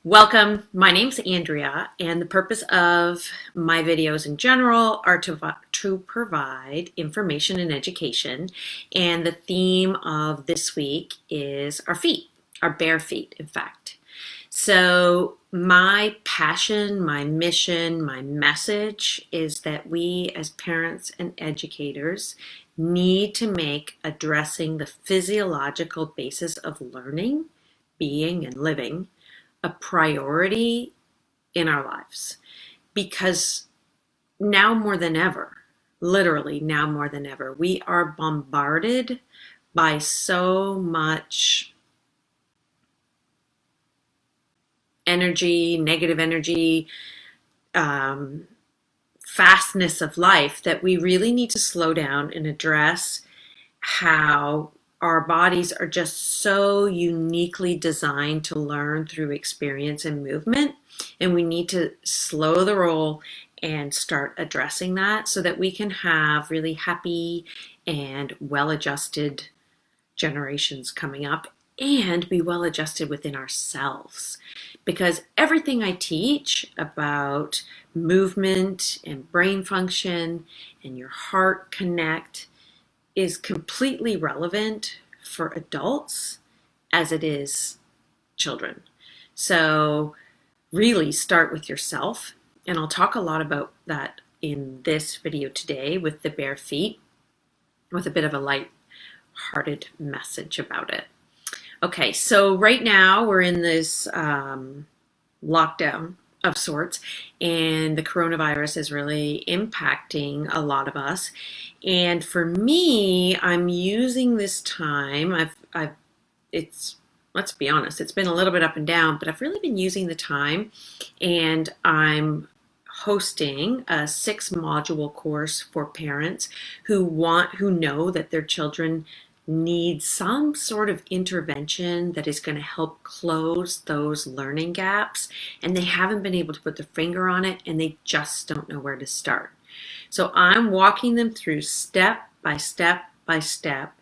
Welcome. My name's Andrea, and the purpose of my videos in general are to provide information and education. And the theme of this week is our feet, our bare feet, in fact. So, my passion, my mission, my message is that we as parents and educators need to make addressing the physiological basis of learning, being, and living a priority in our lives, because now more than ever, literally now more than ever, we are bombarded by so much energy, negative energy, fastness of life, that we really need to slow down and address how our bodies are just so uniquely designed to learn through experience and movement. And we need to slow the roll and start addressing that so that we can have really happy and well-adjusted generations coming up and be well-adjusted within ourselves. Because everything I teach about movement and brain function and your heart connect is completely relevant for adults as it is children. So really start with yourself. And I'll talk a lot about that in this video today with the bare feet, with a bit of a light-hearted message about it. Okay, so right now we're in this lockdown of sorts, and the coronavirus is really impacting a lot of us. And for me, I'm using this time, let's be honest, it's been a little bit up and down, but I've really been using the time, and I'm hosting a 6-module course for parents who know that their children need some sort of intervention that is going to help close those learning gaps, and they haven't been able to put their finger on it, and they just don't know where to start. So I'm walking them through step by step by step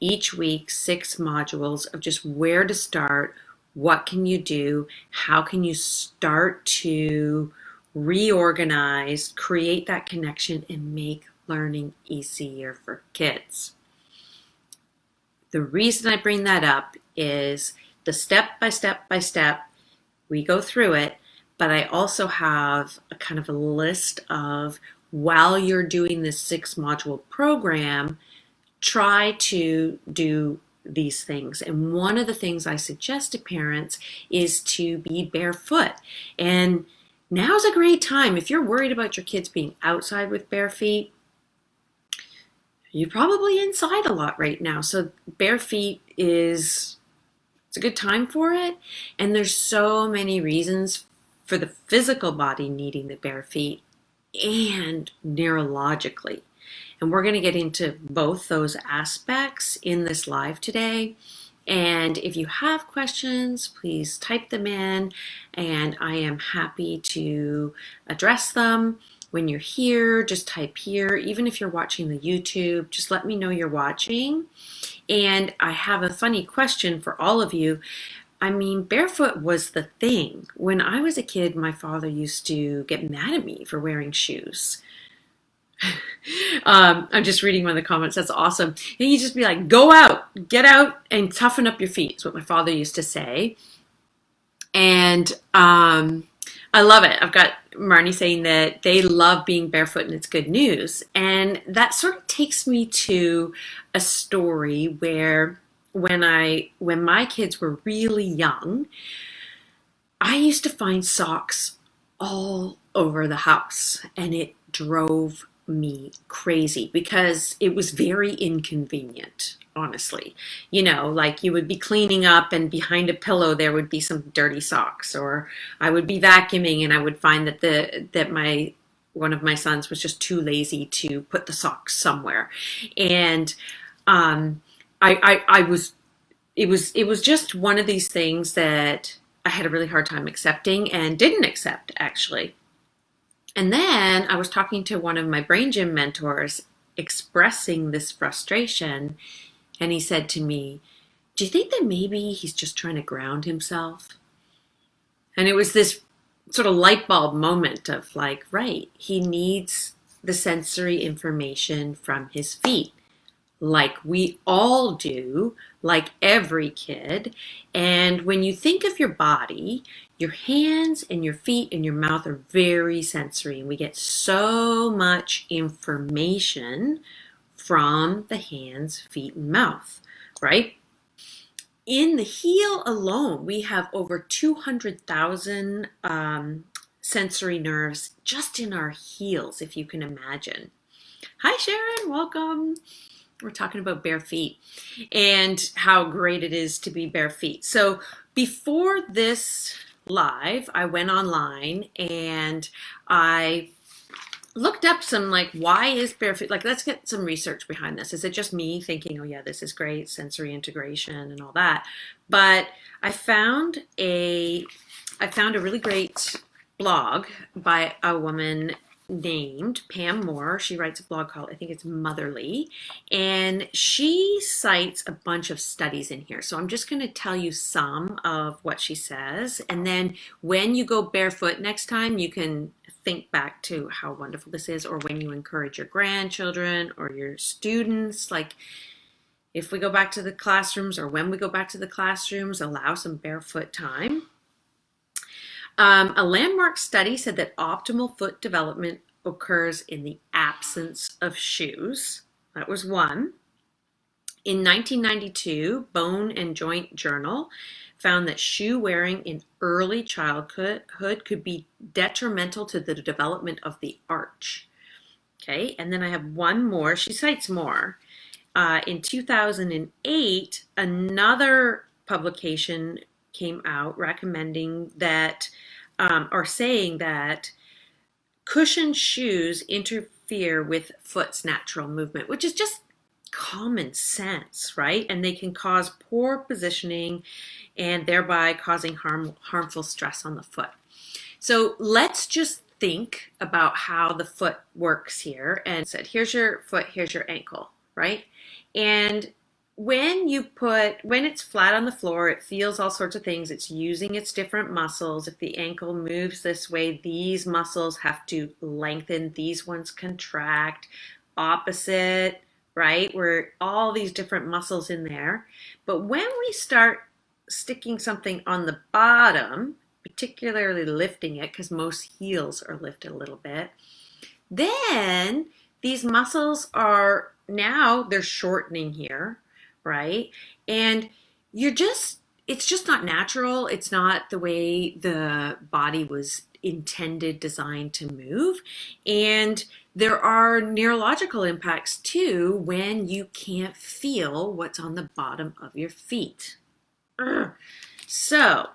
each week, 6 modules of just where to start, what can you do, how can you start to reorganize, create that connection, and make learning easier for kids. The reason I bring that up is the step by step by step, we go through it, but I also have a kind of a list of, while you're doing this 6-module program, try to do these things. And one of the things I suggest to parents is to be barefoot. And now's a great time. If you're worried about your kids being outside with bare feet, you're probably inside a lot right now. So bare feet it's a good time for it. And there's so many reasons for the physical body needing the bare feet and neurologically. And we're going to get into both those aspects in this live today. And if you have questions, please type them in, and I am happy to address them. When you're here, just type here. Even if you're watching the YouTube, just let me know you're watching. And I have a funny question for all of you. I mean, barefoot was the thing. When I was a kid, my father used to get mad at me for wearing shoes. I'm just reading one of the comments. That's awesome. And he'd just be like, go out, get out and toughen up your feet, is what my father used to say. And I love it. I've got Marnie saying that they love being barefoot and it's good news. And that sort of takes me to a story where when my kids were really young, I used to find socks all over the house, and it drove me crazy because it was very inconvenient, honestly. You know, like you would be cleaning up and behind a pillow there would be some dirty socks, or I would be vacuuming and I would find that one of my sons was just too lazy to put the socks somewhere. And it was just one of these things that I had a really hard time accepting and didn't accept, actually. And then I was talking to one of my brain gym mentors expressing this frustration, and he said to me, do you think that maybe he's just trying to ground himself? And it was this sort of light bulb moment of like, right, he needs the sensory information from his feet, like we all do, like every kid. And when you think of your body, your hands and your feet and your mouth are very sensory, and we get so much information from the hands, feet, and mouth, right? In the heel alone, we have over 200,000 sensory nerves just in our heels, if you can imagine. Hi, Sharon, welcome. We're talking about bare feet and how great it is to be bare feet. So before this live, I went online and I looked up some like, why is barefoot, like, let's get some research behind this. Is it just me thinking, oh yeah, this is great, sensory integration and all that? But I found a really great blog by a woman named Pam Moore. She writes a blog called, I think it's Motherly, and she cites a bunch of studies in here. So I'm just going to tell you some of what she says, and then when you go barefoot next time, you can think back to how wonderful this is, or when you encourage your grandchildren or your students, like if we go back to the classrooms or when we go back to the classrooms, allow some barefoot time. A landmark study said that optimal foot development occurs in the absence of shoes. That was one. In 1992, Bone and Joint Journal found that shoe wearing in early childhood could be detrimental to the development of the arch. Okay, and then I have one more. She cites more. In 2008, another publication came out recommending that, or saying that cushioned shoes interfere with foot's natural movement, which is just common sense, right? And they can cause poor positioning and thereby causing harmful stress on the foot. So let's just think about how the foot works here. And said, here's your foot, here's your ankle, right? And when it's flat on the floor, it feels all sorts of things. It's using its different muscles. If the ankle moves this way, these muscles have to lengthen, these ones contract. Opposite, right? We're all these different muscles in there. But when we start sticking something on the bottom, particularly lifting it, because most heels are lifted a little bit, then these muscles are now they're shortening here, right? And it's just not natural. It's not the way the body was intended, designed to move. And there are neurological impacts too when you can't feel what's on the bottom of your feet. So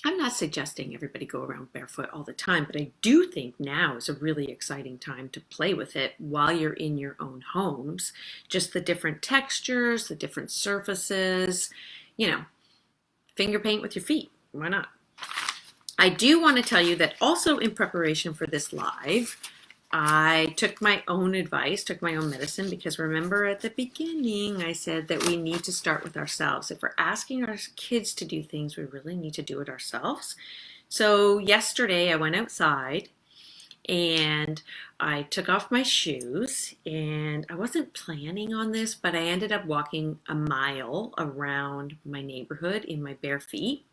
I'm not suggesting everybody go around barefoot all the time, but I do think now is a really exciting time to play with it while you're in your own homes. Just the different textures, the different surfaces, finger paint with your feet. Why not? I do want to tell you that also in preparation for this live, I took my own advice, took my own medicine, because remember at the beginning I said that we need to start with ourselves. If we're asking our kids to do things, we really need to do it ourselves. So yesterday I went outside and I took off my shoes, and I wasn't planning on this, but I ended up walking a mile around my neighborhood in my bare feet.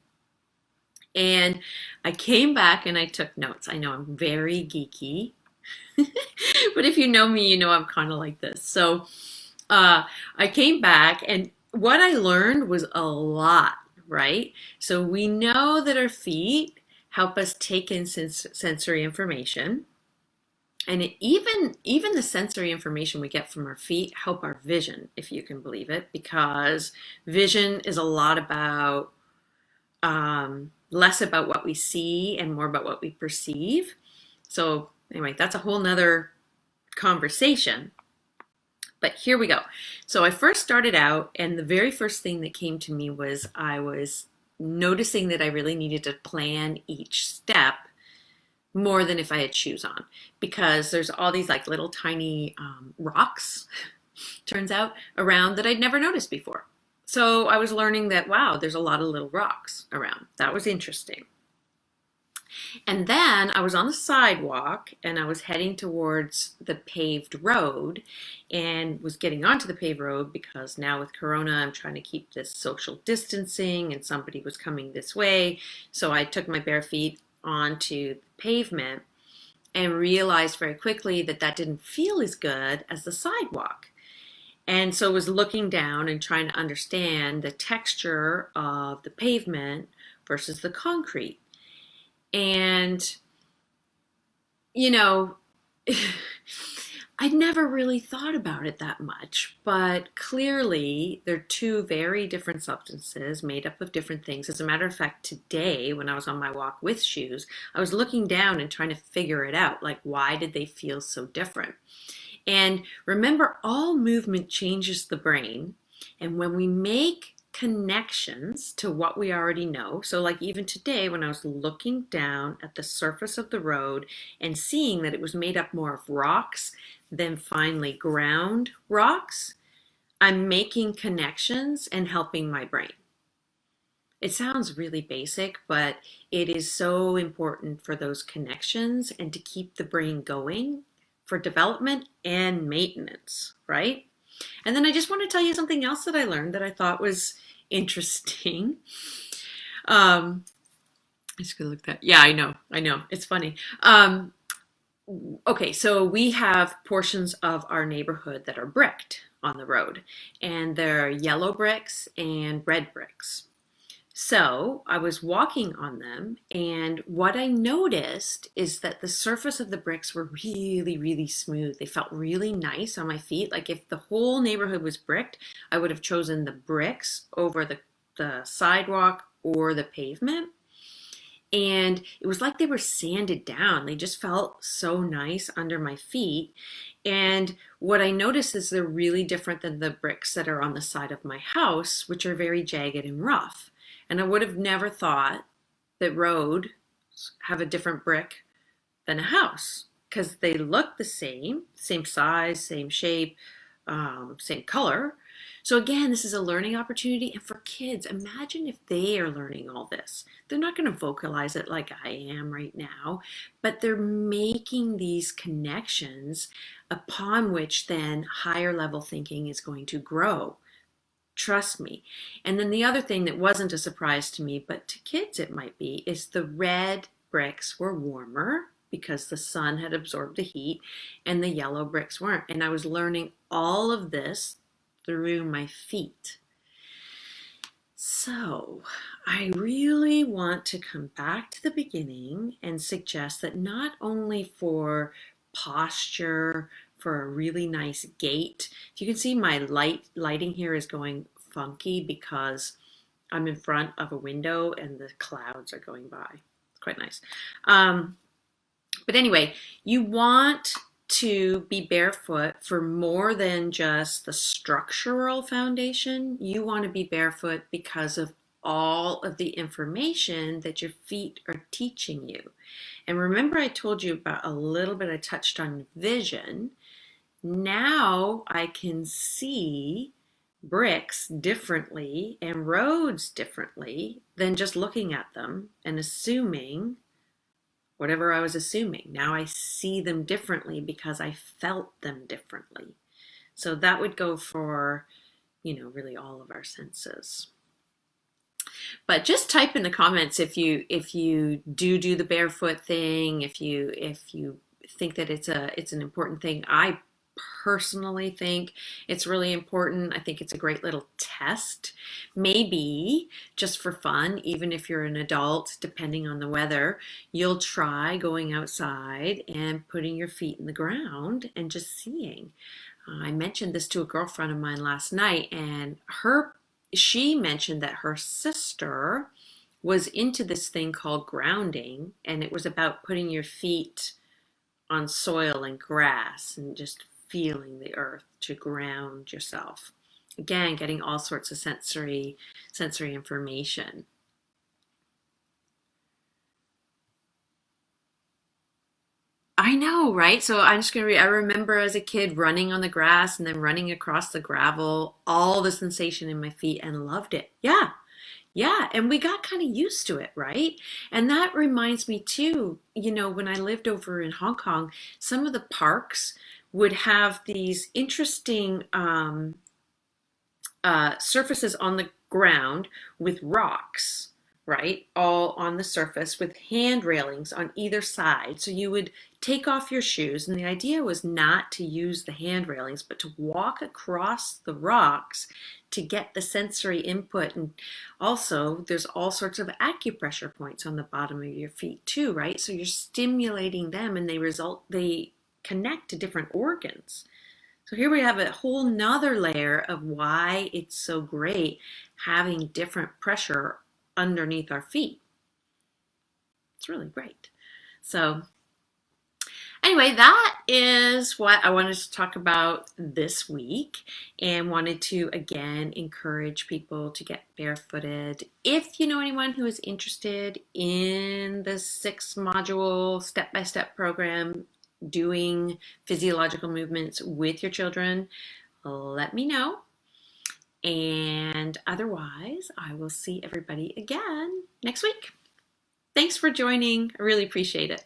And I came back and I took notes. I know I'm very geeky. But if you know me, you know I'm kind of like this. So I came back, and what I learned was a lot, right? So we know that our feet help us take in sensory information. And even the sensory information we get from our feet help our vision, if you can believe it, because vision is a lot about less about what we see and more about what we perceive. So anyway, that's a whole nother conversation. But here we go. So I first started out, and the very first thing that came to me was I was noticing that I really needed to plan each step more than if I had shoes on, because there's all these like little tiny rocks, turns out, around that I'd never noticed before. So I was learning that, wow, there's a lot of little rocks around. That was interesting. And then I was on the sidewalk and I was heading towards the paved road and was getting onto the paved road because now with Corona, I'm trying to keep this social distancing and somebody was coming this way. So I took my bare feet onto the pavement and realized very quickly that that didn't feel as good as the sidewalk. And so I was looking down and trying to understand the texture of the pavement versus the concrete. And, you know, I'd never really thought about it that much, but clearly they're two very different substances made up of different things. As a matter of fact, today when I was on my walk with shoes, I was looking down and trying to figure it out, like why did they feel so different? And remember, all movement changes the brain. And when we make connections to what we already know, so like even today, when I was looking down at the surface of the road and seeing that it was made up more of rocks than finely ground rocks, I'm making connections and helping my brain. It sounds really basic, but it is so important for those connections and to keep the brain going for development and maintenance, right? And then I just want to tell you something else that I learned that I thought was interesting. I'm just gonna look that. Yeah, I know. It's funny. Okay, so we have portions of our neighborhood that are bricked on the road, and they're yellow bricks and red bricks. So I was walking on them, and what I noticed is that the surface of the bricks were really, really smooth. They felt really nice on my feet. Like if the whole neighborhood was bricked, I would have chosen the bricks over the sidewalk or the pavement. And it was like they were sanded down. They just felt so nice under my feet. And what I noticed is they're really different than the bricks that are on the side of my house, which are very jagged and rough. And I would have never thought that roads have a different brick than a house because they look the same size, same shape, same color. So again, this is a learning opportunity. And for kids, imagine if they are learning all this. They're not going to vocalize it like I am right now, but they're making these connections upon which then higher level thinking is going to grow. Trust me. And then the other thing that wasn't a surprise to me, but to kids it might be, is the red bricks were warmer because the sun had absorbed the heat and the yellow bricks weren't. And I was learning all of this through my feet. So I really want to come back to the beginning and suggest that not only for posture, for a really nice gait. You can see my lighting here is going funky because I'm in front of a window and the clouds are going by. It's quite nice. But anyway, you want to be barefoot for more than just the structural foundation. You want to be barefoot because of all of the information that your feet are teaching you. And remember I told you about a little bit, I touched on vision. Now I can see bricks differently and roads differently than just looking at them and assuming whatever I was assuming. Now I see them differently because I felt them differently. So that would go for, really all of our senses. But just type in the comments if you do the barefoot thing, if you think that it's an important thing. I personally think it's really important. I think it's a great little test. Maybe just for fun, even if you're an adult, depending on the weather, you'll try going outside and putting your feet in the ground and just seeing. I mentioned this to a girlfriend of mine last night, and she mentioned that her sister was into this thing called grounding, and it was about putting your feet on soil and grass and just feeling the earth to ground yourself. Again, getting all sorts of sensory information. I know, right? So I'm just going to read. I remember as a kid running on the grass and then running across the gravel, all the sensation in my feet and loved it. Yeah. Yeah, and we got kind of used to it, right? And that reminds me too, when I lived over in Hong Kong, some of the parks would have these interesting surfaces on the ground with rocks, right? All on the surface with hand railings on either side. So you would take off your shoes, and the idea was not to use the hand railings, but to walk across the rocks to get the sensory input. And also, there's all sorts of acupressure points on the bottom of your feet too, right? So you're stimulating them, and they connect to different organs. So here we have a whole nother layer of why it's so great having different pressure underneath our feet. It's really great. So anyway, that is what I wanted to talk about this week, and wanted to again encourage people to get barefooted. If you know anyone who is interested in the 6-module step-by-step program doing physiological movements with your children, let me know. And otherwise, I will see everybody again next week. Thanks for joining. I really appreciate it.